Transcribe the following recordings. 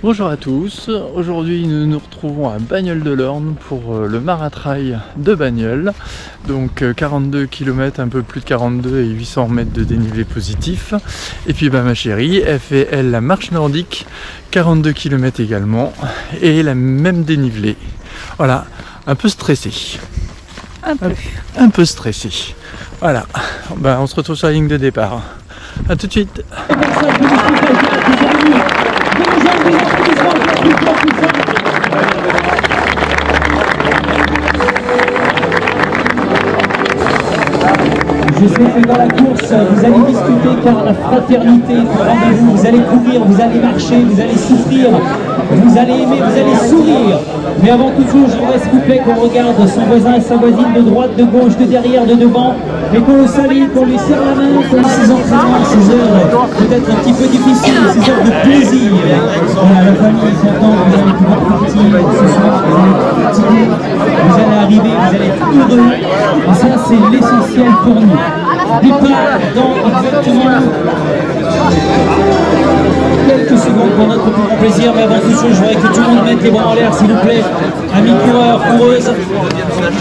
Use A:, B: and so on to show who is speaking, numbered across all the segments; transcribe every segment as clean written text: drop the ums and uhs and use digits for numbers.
A: Bonjour à tous, aujourd'hui nous nous retrouvons à Bagnoles-de-l'Orne pour le Maratrail de Bagnoles. Donc 42 km, un peu plus de 42 et 800 mètres de dénivelé positif. Et puis ma chérie, elle fait elle la marche nordique, 42 km également et la même dénivelé. Voilà, un peu stressé. Un peu stressé. Voilà, on se retrouve sur la ligne de départ. A tout de suite.
B: Je sais que dans la course, vous allez discuter car la fraternité est au rendez-vous. Vous allez courir, vous allez marcher, vous allez souffrir, vous allez aimer, vous allez sourire. Mais avant toute chose, je voudrais s'il vous plaît qu'on regarde son voisin et sa voisine de droite, de gauche, de derrière, de devant, et qu'on le salue, qu'on lui serre la main, comme ces entraînements, ces heures peut-être un petit peu difficiles, ces heures de plaisir. Voilà, la famille est contente, vous allez pouvoir partir ce soir, vous allez fatiguer, vous allez arriver, vous allez être heureux. Et ça, c'est l'essentiel pour nous. Départ dans exactement quelques secondes pour notre plus grand plaisir, mais avant toute chose, je voudrais que tout le monde mette les bras en l'air, s'il vous plaît, amis coureurs, coureuses.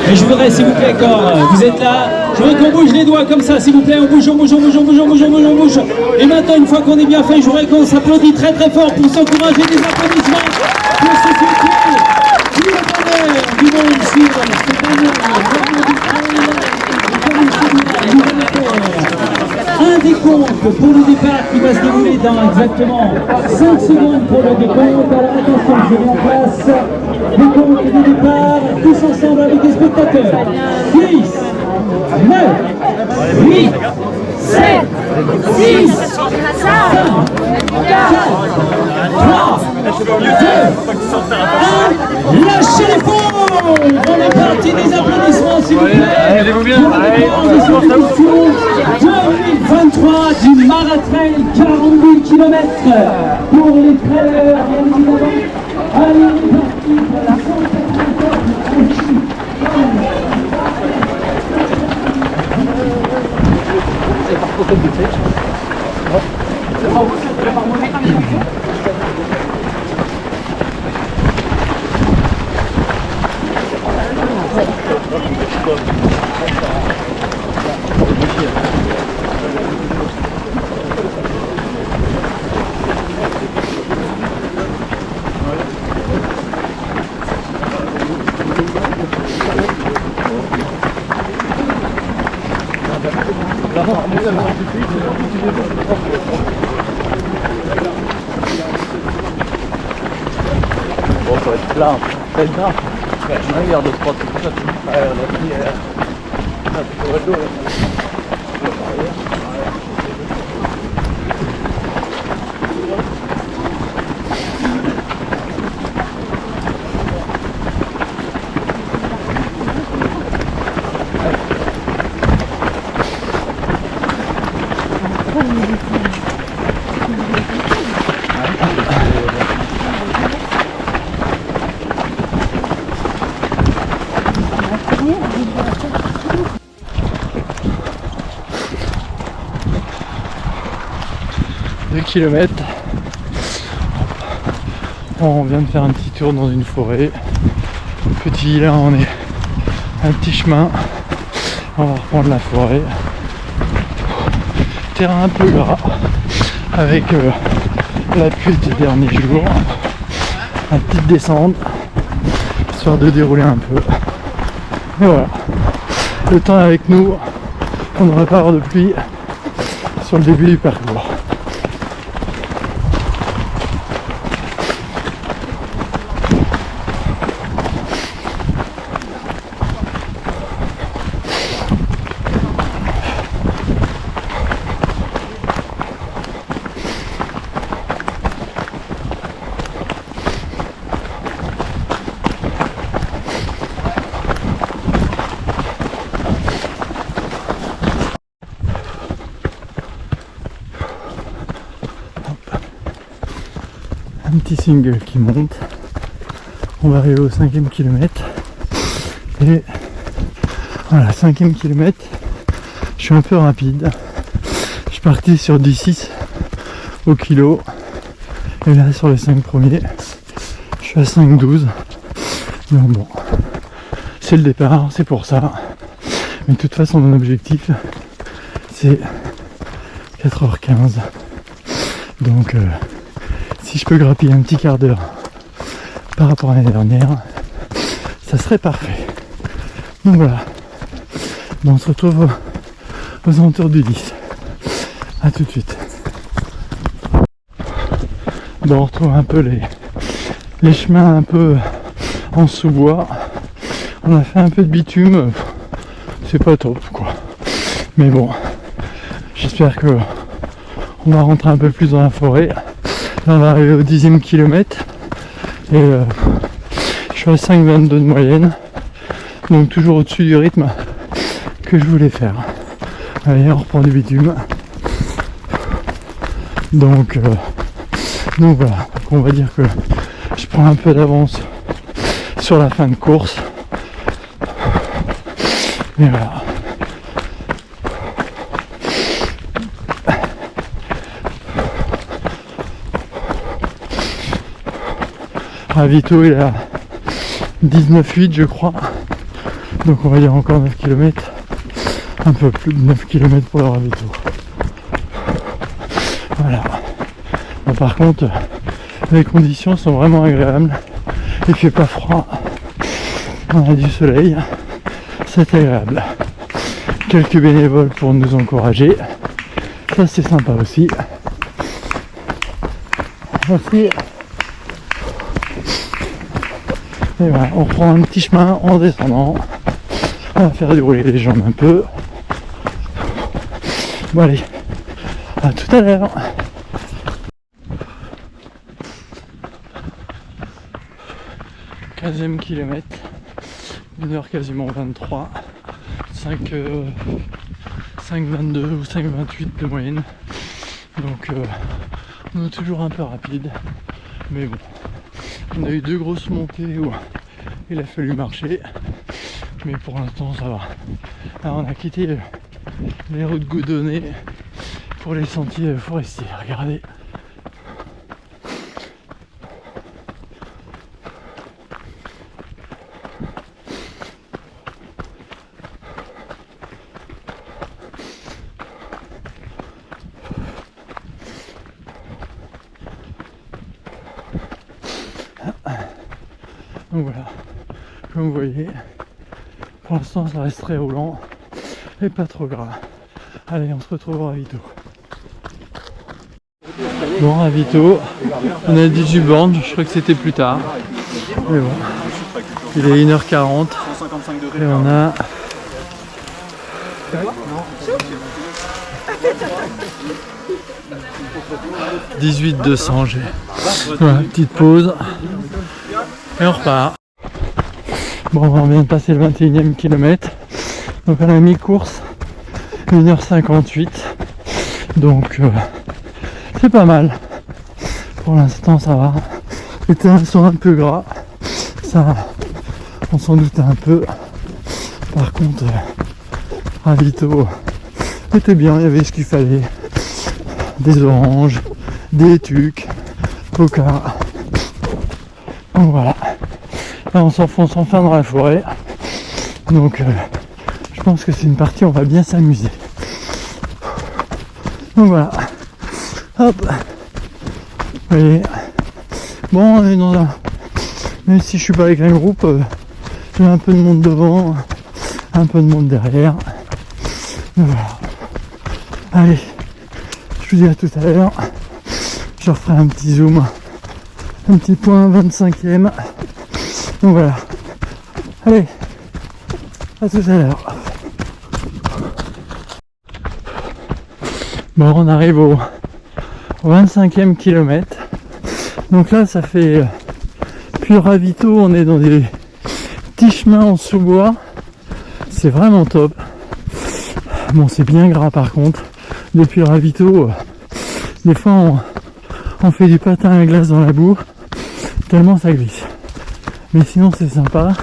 B: Et je voudrais, s'il vous plaît, quand vous êtes là, je voudrais qu'on bouge les doigts comme ça, s'il vous plaît, on bouge, on bouge, on bouge, on bouge, on bouge, on bouge, on bouge. Et maintenant, une fois qu'on est bien fait, je voudrais qu'on s'applaudit très très fort pour s'encourager, des applaudissements pour ceux qui le bonheur du monde sur ce bonheur. Un décompte pour le départ qui va se dérouler dans exactement 5 secondes pour le décompte. Alors attention, je mets en place décompte du départ, tous ensemble avec les spectateurs. 10, 9, 8, 7, 6, 5, 4, 3, 2, 1, lâchez les fonds. On est parti, des applaudissements s'il vous plaît. Allez-vous bien. Pour le compétition 2023 du Maratrail 42 km pour les trailers, bien évidemment. Allez, on est parti pour la 184.
A: Bon, ça va être plein, plein. Regarde, 3 trucs, ça, la prière. Kilomètres. On vient de faire un petit tour dans une forêt. Petit, là on est un petit chemin. On va reprendre la forêt. Terrain un peu gras avec la pluie des derniers jours. Une petite descente histoire de dérouler un peu. Et voilà. Le temps est avec nous. On ne devrait pas avoir de pluie sur le début du parcours. Un petit single qui monte. On va arriver au 5e kilomètre. Et voilà, 5e kilomètre. Je suis un peu rapide. Je suis parti sur 10,6 au kilo. Et là sur les 5 premiers, je suis à 5,12. Donc bon, c'est le départ, c'est pour ça. Mais de toute façon mon objectif c'est 4h15. Donc si je peux grappiller un petit quart d'heure par rapport à l'année dernière, ça serait parfait. Donc voilà. Bon, on se retrouve aux alentours du 10. A tout de suite. Bon, on retrouve un peu les chemins un peu en sous-bois. On a fait un peu de bitume. C'est pas top quoi. Mais bon, j'espère que on va rentrer un peu plus dans la forêt. Là on va arriver au 10e kilomètre. Et je suis à 5,22 de moyenne. Donc toujours au-dessus du rythme que je voulais faire. Allez, on reprend du bitume. Donc voilà, donc on va dire que je prends un peu d'avance sur la fin de course. Et voilà. Ravito il est à 19,8 je crois. Donc on va dire encore 9 km. Un peu plus de 9 km pour le ravito. Voilà. Bon, par contre, les conditions sont vraiment agréables. Il fait pas froid. On a du soleil. C'est agréable. Quelques bénévoles pour nous encourager. Ça c'est sympa aussi. Merci. Et voilà, on reprend un petit chemin en descendant. On va faire dérouler les jambes un peu. Bon allez, à tout à l'heure. « 15e kilomètre, 1h quasiment 23, 5,22 ou 5,28 de moyenne. Donc on est toujours un peu rapide, mais bon. On a eu 2 grosses montées où il a fallu marcher, mais pour l'instant ça va. Alors on a quitté les routes goudronnées pour les sentiers forestiers, regardez. Donc voilà, comme vous voyez, pour l'instant ça reste très roulant et pas trop gras. Allez, on se retrouve au ravito. Bon, ravito, on a 18 bornes, je crois que c'était plus tard. Mais bon, il est 1h40 et on a... « 18,200 j'ai. Voilà, petite pause. Et on repart. Bon, on vient de passer le 21e kilomètre. Donc on a mi-course 1h58. Donc c'est pas mal. Pour l'instant ça va. Les terrains sont un peu gras. Ça, on s'en doutait un peu. Par contre, ravito était bien, il y avait ce qu'il fallait. Des oranges, des tucs, coca. Donc voilà. Là on s'enfonce enfin dans la forêt. Donc je pense que c'est une partie où on va bien s'amuser. Donc voilà. Hop. Vous voyez. Bon, on est dans un... Même si je suis pas avec un groupe, j'ai un peu de monde devant, un peu de monde derrière. Donc voilà. Allez. Je vous dis à tout à l'heure. Je referai un petit zoom. Un petit point 25e. Donc voilà. Allez. À tout à l'heure. Bon, on arrive au 25e kilomètre. Donc là, ça fait puis le ravito, on est dans des petits chemins en sous-bois. C'est vraiment top. Bon, c'est bien gras par contre. Depuis le ravito, des fois on fait du patin à glace dans la boue, tellement ça glisse. Mais sinon c'est sympa.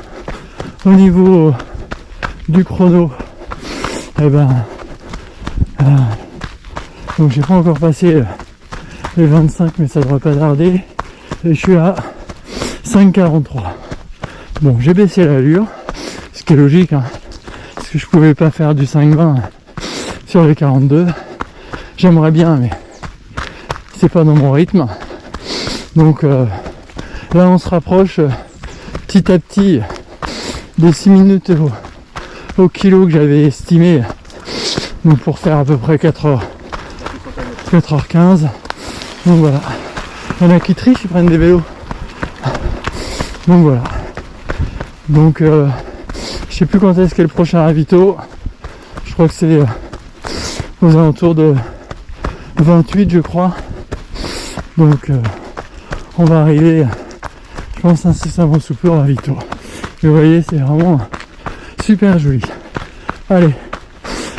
A: Au niveau du chrono, eh ben, donc j'ai pas encore passé les 25, mais ça devrait pas tarder. Et je suis à 5,43. Bon, j'ai baissé l'allure, ce qui est logique, hein, parce que je pouvais pas faire du 5,20 sur les 42. J'aimerais bien, mais c'est pas dans mon rythme. Donc là, on se rapproche petit à petit des 6 minutes au kilo que j'avais estimé. Donc pour faire à peu près 4h15. Donc voilà. Il y en a qui trichent, ils prennent des vélos. Donc voilà. Donc je sais plus quand est-ce qu'est le prochain ravito. Je crois que c'est aux alentours de 28 je crois. Donc on va arriver, je pense, incessamment sous peu au ravito. Mais vous voyez, c'est vraiment super joli. Allez,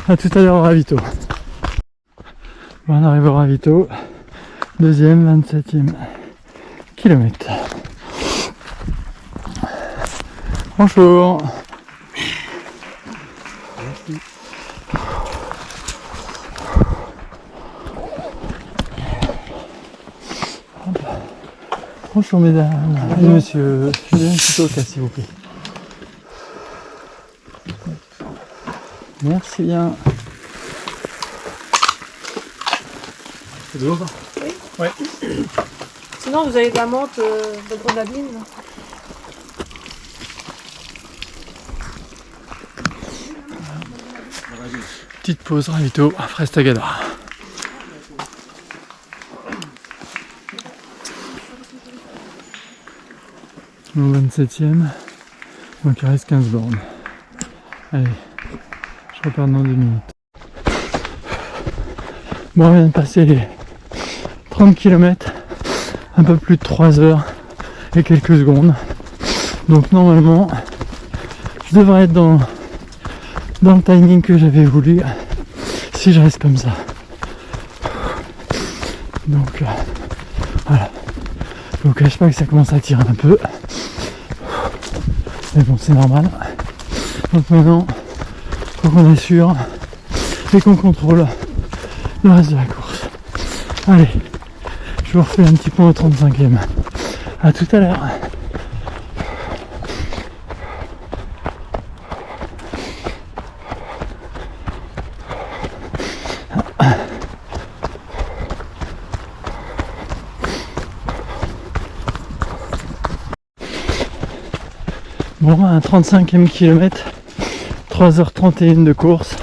A: à tout à l'heure au ravito. Bon, on arrive au ravito. Deuxième, 27e kilomètre. Bonjour. Merci. Bonjour mesdames et monsieur. Je viens plutôt au cas s'il vous plaît. Merci bien. C'est de l'eau ça ?
C: Oui.
A: Ouais.
C: Sinon, vous avez de la menthe de grenadine.
A: Petite pause ravito à Frestagada. Mon 27e, donc il reste 15 bornes. Allez, je repars dans 2 minutes. Bon, on vient de passer les 30 km, un peu plus de 3 heures et quelques secondes. Donc normalement, je devrais être dans le timing que j'avais voulu si je reste comme ça. Donc voilà. Je vous cache pas que ça commence à tirer un peu. Mais bon, c'est normal. Donc maintenant, il faut qu'on assure et qu'on contrôle le reste de la course. Allez, je vous refais un petit point au 35e. A tout à l'heure. Bon, un 35e kilomètre, 3h31 de course.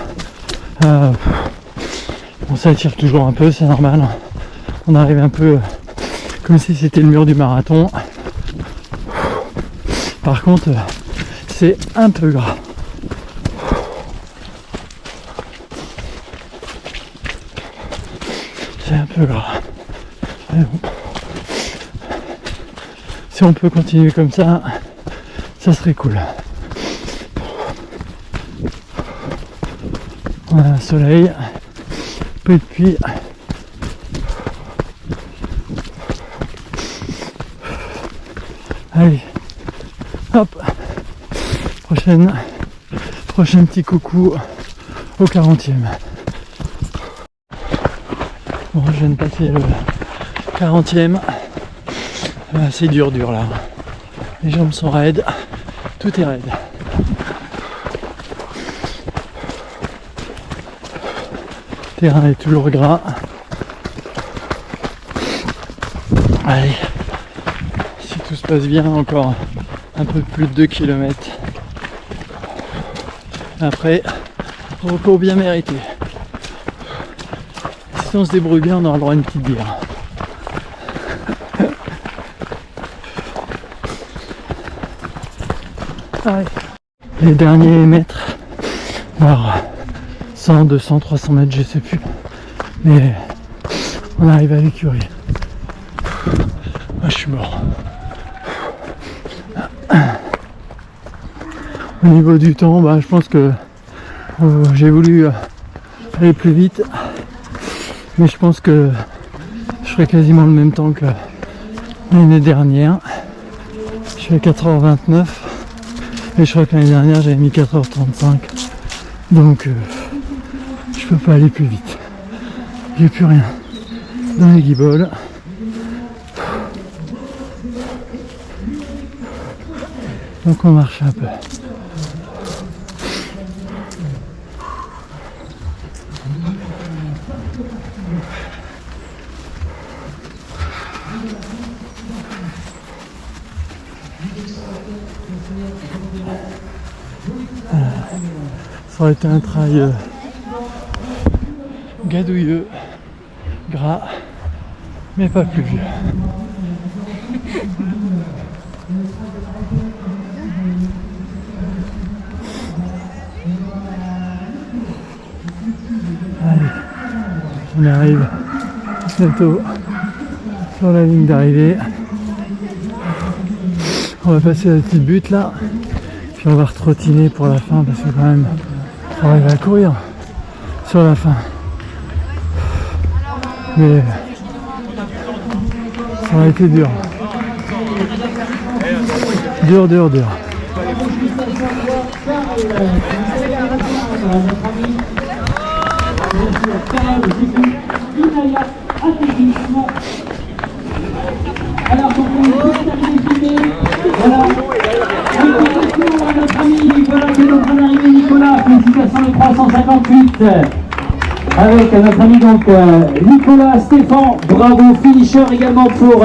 A: Bon, ça tire toujours un peu, c'est normal. On arrive un peu comme si c'était le mur du marathon. Par contre, c'est un peu gras. C'est un peu gras. Mais bon. Si on peut continuer comme ça, ça serait cool. On a un soleil, peu de pluie. Allez, hop, prochain petit coucou au 40e. Bon, je viens de passer le 40e. C'est dur là. Les jambes sont raides, tout est raide. Le terrain est toujours gras. Allez, si tout se passe bien, encore un peu plus de 2 km. Après, repos bien mérité. Si on se débrouille bien, on aura le droit à une petite bière. Allez. Les derniers mètres, alors 100, 200, 300 mètres, je sais plus, mais on arrive à l'écurie. Moi je suis mort. Au niveau du temps, je pense que j'ai voulu aller plus vite, mais je pense que je ferai quasiment le même temps que l'année dernière. Je suis à 4h29 et je crois que l'année dernière j'avais mis 4h35, donc je peux pas aller plus vite. J'ai plus rien. dans les guiboles. Donc on marche un peu. Ça aurait été un trail gadouilleux, gras, mais pas pluvieux. Allez, on arrive bientôt sur la ligne d'arrivée. On va passer la petite butte là, puis on va retrottiner pour la fin parce que quand même on arrive à courir sur la fin. Mais ça a été dur. Dur.
B: Alors, donc, on est voilà. Félicitations à notre ami Nicolas qui est en train d'arriver. Nicolas, félicitations le 358 avec notre ami donc Nicolas Stéphane. Bravo, finisher également pour